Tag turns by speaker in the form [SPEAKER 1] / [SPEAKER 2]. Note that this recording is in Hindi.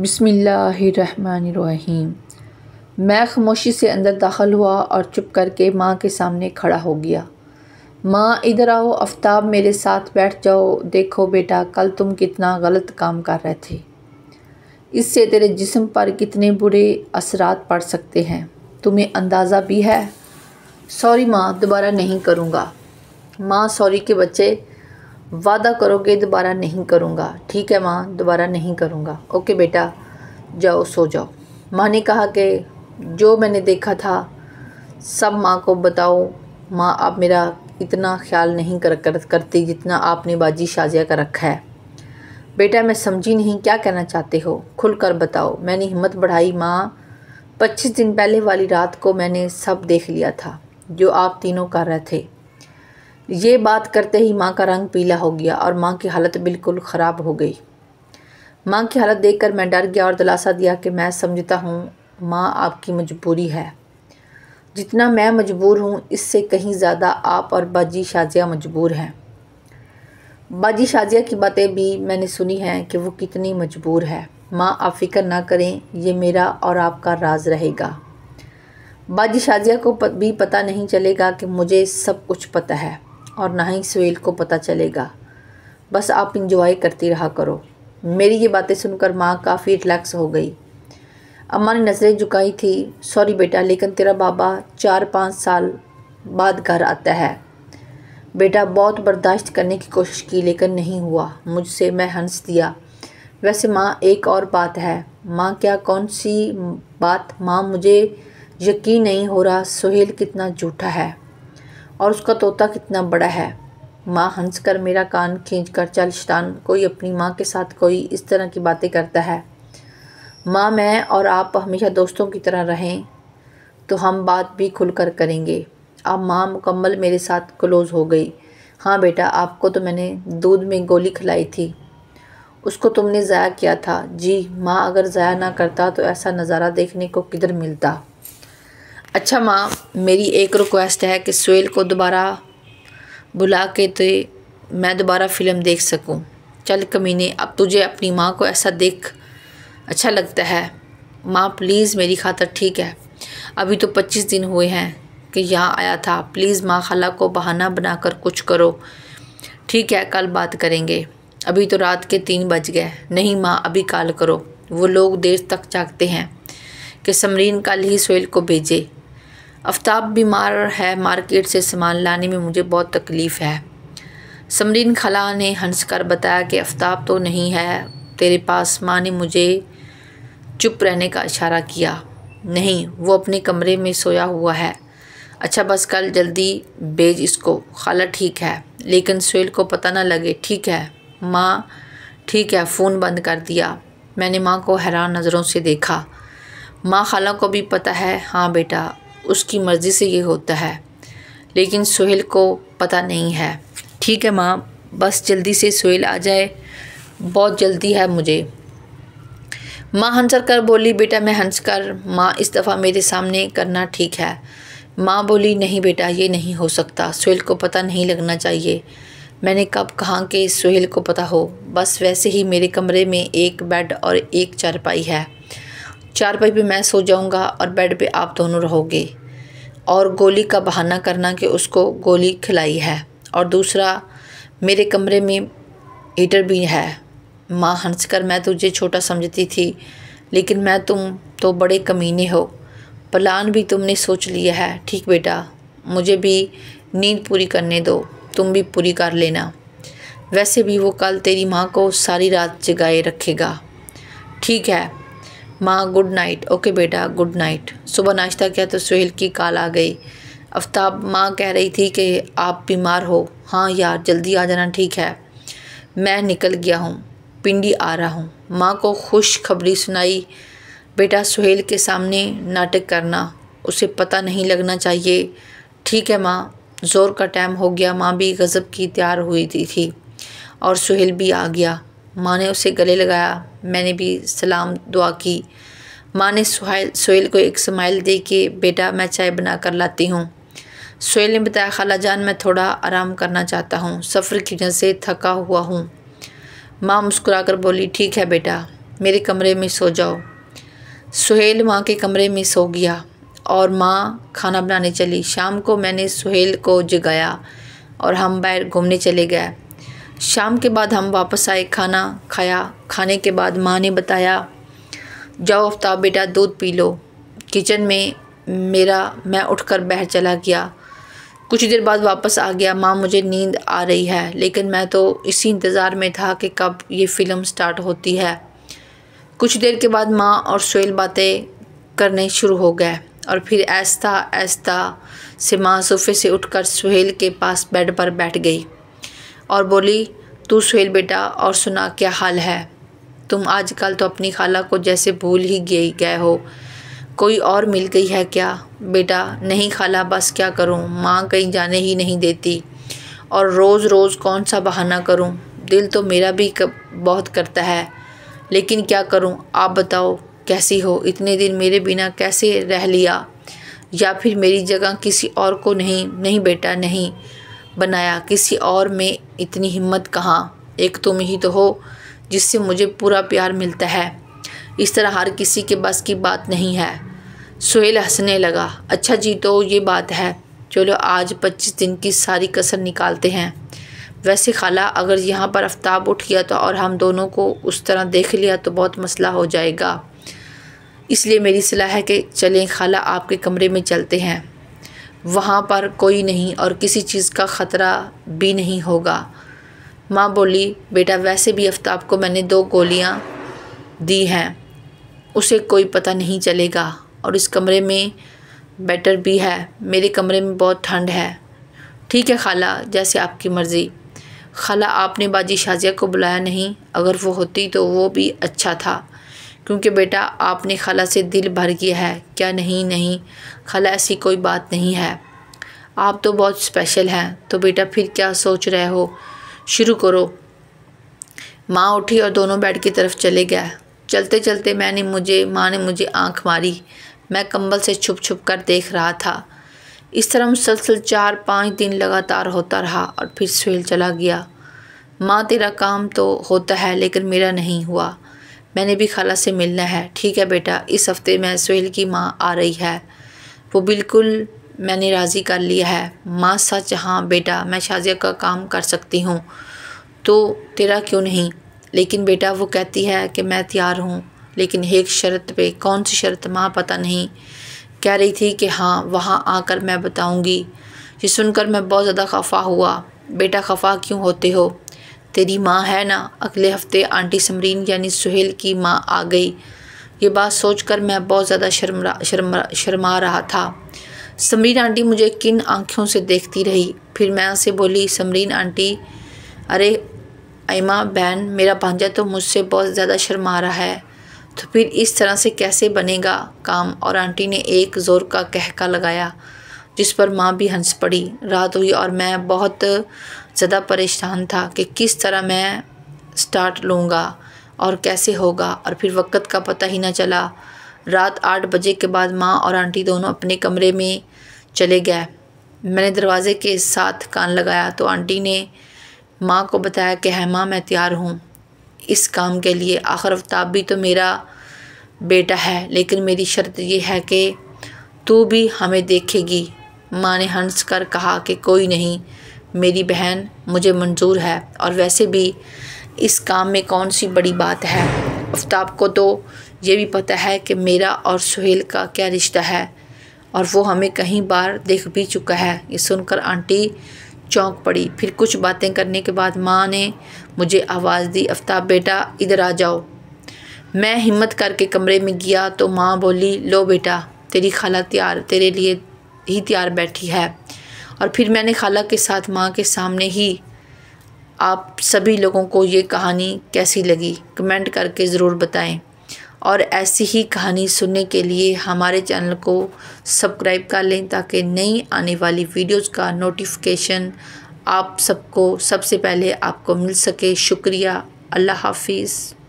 [SPEAKER 1] बिस्मिल्लाहिर्रहमानिर्रहीम। मैं खामोशी से अंदर दाखिल हुआ और चुप करके माँ के सामने खड़ा हो गया। माँ इधर आओ, आफ्ताब मेरे साथ बैठ जाओ। देखो बेटा, कल तुम कितना गलत काम कर रहे थे। इससे तेरे जिस्म पर कितने बुरे असरात पड़ सकते हैं, तुम्हें अंदाज़ा भी है? सॉरी माँ, दोबारा नहीं करूँगा। माँ, सॉरी के बच्चे, वादा करोगे दोबारा नहीं करूँगा? ठीक है माँ, दोबारा नहीं करूँगा। ओके बेटा, जाओ सो जाओ। माँ ने कहा कि जो मैंने देखा था सब माँ को बताओ। माँ, आप मेरा इतना ख्याल नहीं करती जितना आपने बाजी शाजिया का रखा है। बेटा, मैं समझी नहीं, क्या कहना चाहते हो? खुल कर बताओ। मैंने हिम्मत बढ़ाई। माँ, 25 दिन पहले वाली रात को मैंने सब देख लिया था जो आप तीनों कर रहे थे। ये बात करते ही माँ का रंग पीला हो गया और माँ की हालत बिल्कुल ख़राब हो गई। माँ की हालत देखकर मैं डर गया और दिलासा दिया कि मैं समझता हूँ माँ, आपकी मजबूरी है। जितना मैं मजबूर हूँ इससे कहीं ज़्यादा आप और बाजी शाजिया मजबूर हैं। बाजी शाजिया की बातें भी मैंने सुनी हैं कि वो कितनी मजबूर है। माँ, आप फ़िक्र ना करें, ये मेरा और आपका राज रहेगा। बाजी शाजिया को भी पता नहीं चलेगा कि मुझे सब कुछ पता है और ना ही सुहेल को पता चलेगा। बस आप इंजॉय करती रहा करो। मेरी ये बातें सुनकर माँ काफ़ी रिलैक्स हो गई। अम्मा ने नज़रें झुकाई थी। सॉरी बेटा, लेकिन तेरा बाबा 4-5 साल बाद घर आता है। बेटा, बहुत बर्दाश्त करने की कोशिश की लेकिन नहीं हुआ मुझसे। मैं हंस दिया। वैसे माँ, एक और बात है। माँ, क्या? कौन सी बात? माँ, मुझे यकीन नहीं हो रहा सुहेल कितना झूठा है और उसका तोता कितना बड़ा है। माँ हंसकर मेरा कान खींचकर, चल शैतान, कोई अपनी माँ के साथ कोई इस तरह की बातें करता है। माँ, मैं और आप हमेशा दोस्तों की तरह रहें तो हम बात भी खुलकर करेंगे। अब माँ मुकम्मल मेरे साथ क्लोज़ हो गई। हाँ बेटा, आपको तो मैंने दूध में गोली खिलाई थी, उसको तुमने ज़ाया किया था। जी माँ, अगर ज़ाया ना करता तो ऐसा नज़ारा देखने को किधर मिलता। अच्छा माँ, मेरी एक रिक्वेस्ट है कि सुहेल को दोबारा बुला के तो मैं दोबारा फ़िल्म देख सकूं। चल कमीने, अब तुझे अपनी माँ को ऐसा देख अच्छा लगता है? माँ प्लीज़, मेरी खातर, ठीक है? अभी तो 25 दिन हुए हैं कि यहाँ आया था। प्लीज़ माँ, खाला को बहाना बनाकर कुछ करो। ठीक है, कल बात करेंगे। अभी तो रात के 3 बज गए। नहीं माँ, अभी कॉल करो। वो लोग देर तक जागते हैं कि समरीन कल ही सुहेल को भेजे। आफ्ताब बीमार है, मार्केट से सामान लाने में मुझे बहुत तकलीफ़ है। समरीन खाला ने हंसकर बताया कि आफ्ताब तो नहीं है तेरे पास। माँ ने मुझे चुप रहने का इशारा किया। नहीं, वो अपने कमरे में सोया हुआ है। अच्छा बस कल जल्दी भेज इसको। खाला ठीक है, लेकिन सुहेल को पता ना लगे। ठीक है माँ, ठीक है। फ़ोन बंद कर दिया। मैंने माँ को हैरान नज़रों से देखा। माँ, खाला को भी पता है? हाँ बेटा, उसकी मर्ज़ी से ये होता है, लेकिन सुहेल को पता नहीं है। ठीक है माँ, बस जल्दी से सुहेल आ जाए, बहुत जल्दी है मुझे। माँ हंस कर बोली। बेटा, मैं हंस कर, माँ इस दफ़ा मेरे सामने करना ठीक है। माँ बोली, नहीं बेटा, ये नहीं हो सकता, सुहेल को पता नहीं लगना चाहिए। मैंने कब कहा कि सुहेल को पता हो? बस वैसे ही मेरे कमरे में एक बेड और एक चारपाई है। चारपाई पे मैं सो जाऊंगा और बेड पे आप दोनों रहोगे। और गोली का बहाना करना कि उसको गोली खिलाई है। और दूसरा, मेरे कमरे में हीटर भी है। माँ हंसकर, मैं तुझे छोटा समझती थी, लेकिन तुम तो बड़े कमीने हो। प्लान भी तुमने सोच लिया है। ठीक बेटा, मुझे भी नींद पूरी करने दो, तुम भी पूरी कर लेना। वैसे भी वो कल तेरी माँ को सारी रात जगाए रखेगा। ठीक है माँ, गुड नाइट। ओके बेटा, गुड नाइट। सुबह नाश्ता किया तो सुहेल की कॉल आ गई। आफ्ताब, माँ कह रही थी कि आप बीमार हो। हाँ यार, जल्दी आ जाना। ठीक है, मैं निकल गया हूँ, पिंडी आ रहा हूँ। माँ को खुशखबरी सुनाई। बेटा, सुहेल के सामने नाटक करना, उसे पता नहीं लगना चाहिए। ठीक है माँ, ज़ोर का टाइम हो गया। माँ भी गज़ब की तैयार हुई थी और सुहेल भी आ गया। माँ ने उसे गले लगाया। मैंने भी सलाम दुआ की। माँ ने सुहेल को एक स्माइल दे के, बेटा मैं चाय बना कर लाती हूँ। सुहेल ने बताया, खाला जान, मैं थोड़ा आराम करना चाहता हूँ, सफ़र की वजह से थका हुआ हूँ। माँ मुस्कुराकर बोली, ठीक है बेटा, मेरे कमरे में सो जाओ। सुहेल माँ के कमरे में सो गया और माँ खाना बनाने चली। शाम को मैंने सुहेल को जगाया और हम बाहर घूमने चले गए। शाम के बाद हम वापस आए, खाना खाया। खाने के बाद माँ ने बताया, जाओ आफ्ताब बेटा दूध पी लो। किचन में मैं उठकर बाहर चला गया। कुछ देर बाद वापस आ गया। माँ मुझे नींद आ रही है, लेकिन मैं तो इसी इंतज़ार में था कि कब ये फ़िल्म स्टार्ट होती है। कुछ देर के बाद माँ और सुहेल बातें करने शुरू हो गए और फिर आहिस्ता आहिस्ता से माँ सोफ़े से उठकर सुहेल के पास बेड पर बैठ गई और बोली, तू सुहेल बेटा और सुना, क्या हाल है? तुम आजकल तो अपनी खाला को जैसे भूल ही गए हो। कोई और मिल गई है क्या? बेटा नहीं खाला, बस क्या करूं, माँ कहीं जाने ही नहीं देती और रोज़ रोज़ कौन सा बहाना करूं। दिल तो मेरा भी बहुत करता है, लेकिन क्या करूं। आप बताओ कैसी हो? इतने दिन मेरे बिना कैसे रह लिया? या फिर मेरी जगह किसी और को नहीं बेटा नहीं बनाया, किसी और में इतनी हिम्मत कहाँ। एक तुम ही तो हो जिससे मुझे पूरा प्यार मिलता है। इस तरह हर किसी के बस की बात नहीं है। सुहेल हंसने लगा। अच्छा जी, तो ये बात है। चलो आज 25 दिन की सारी कसर निकालते हैं। वैसे खाला, अगर यहाँ पर आफ्ताब उठ गया तो और हम दोनों को उस तरह देख लिया तो बहुत मसला हो जाएगा। इसलिए मेरी सलाह है कि चलें खाला, आपके कमरे में चलते हैं। वहाँ पर कोई नहीं और किसी चीज़ का ख़तरा भी नहीं होगा। माँ बोली, बेटा वैसे भी आफ्ताब को मैंने 2 गोलियाँ दी हैं, उसे कोई पता नहीं चलेगा और इस कमरे में बेटर भी है। मेरे कमरे में बहुत ठंड है। ठीक है खाला, जैसे आपकी मर्ज़ी। खाला, आपने बाजी शाजिया को बुलाया नहीं? अगर वो होती तो वो भी अच्छा था, क्योंकि बेटा आपने खाला से दिल भर गया है। क्या? नहीं खाला, ऐसी कोई बात नहीं है। आप तो बहुत स्पेशल हैं। तो बेटा फिर क्या सोच रहे हो? शुरू करो। माँ उठी और दोनों बेड की तरफ चले गए। चलते चलते माँ ने मुझे आंख मारी। मैं कंबल से छुप कर देख रहा था। इस तरह मुसलसल 4-5 दिन लगातार होता रहा और फिर सुहेल चला गया। माँ, तेरा काम तो होता है लेकिन मेरा नहीं हुआ। मैंने भी खाला से मिलना है। ठीक है बेटा, इस हफ्ते में सुहेल की माँ आ रही है। वो बिल्कुल मैंने राज़ी कर लिया है। माँ, सच? हाँ बेटा, मैं शाजिया का काम कर सकती हूँ, तो तेरा क्यों नहीं? लेकिन बेटा वो कहती है कि मैं तैयार हूँ, लेकिन एक शर्त पे। कौन सी शर्त माँ? पता नहीं। कह रही थी कि हाँ वहाँ आकर मैं बताऊँगी। ये सुनकर मैं बहुत ज़्यादा खफा हुआ। बेटा खफा क्यों होते हो? तेरी माँ है ना, अगले हफ्ते आंटी समरीन यानी सुहेल की माँ आ गई। ये बात सोचकर मैं बहुत ज़्यादा शर्मा रहा था। समरीन आंटी मुझे किन आँखों से देखती रही। फिर मैं उनसे बोली, समरीन आंटी, अरे आयमा बहन, मेरा भांजा तो मुझसे बहुत ज़्यादा शर्मा रहा है, तो फिर इस तरह से कैसे बनेगा काम। और आंटी ने एक ज़ोर का कहका लगाया, जिस पर माँ भी हंस पड़ी। रात हुई और मैं बहुत ज़्यादा परेशान था कि किस तरह मैं स्टार्ट लूँगा और कैसे होगा, और फिर वक्त का पता ही ना चला। रात 8 बजे के बाद माँ और आंटी दोनों अपने कमरे में चले गए। मैंने दरवाज़े के साथ कान लगाया तो आंटी ने माँ को बताया कि है माँ, मैं तैयार हूँ इस काम के लिए। आखिर आफ्ताब भी तो मेरा बेटा है, लेकिन मेरी शर्त ये है कि तू भी हमें देखेगी। माँ ने हंस कर कहा कि कोई नहीं मेरी बहन, मुझे मंजूर है, और वैसे भी इस काम में कौन सी बड़ी बात है। आफ्ताब को तो ये भी पता है कि मेरा और सुहेल का क्या रिश्ता है, और वो हमें कई बार देख भी चुका है। ये सुनकर आंटी चौंक पड़ी। फिर कुछ बातें करने के बाद माँ ने मुझे आवाज़ दी, आफ्ताब बेटा इधर आ जाओ। मैं हिम्मत करके कमरे में गया तो माँ बोली, लो बेटा, तेरी खाला तेरे लिए ही तैयार बैठी है। और फिर मैंने खाला के साथ माँ के सामने ही आप सभी लोगों को ये कहानी कैसी लगी कमेंट करके ज़रूर बताएं, और ऐसी ही कहानी सुनने के लिए हमारे चैनल को सब्सक्राइब कर लें ताकि नई आने वाली वीडियोस का नोटिफिकेशन आप सबको सबसे पहले आपको मिल सके। शुक्रिया। अल्लाह हाफिज़।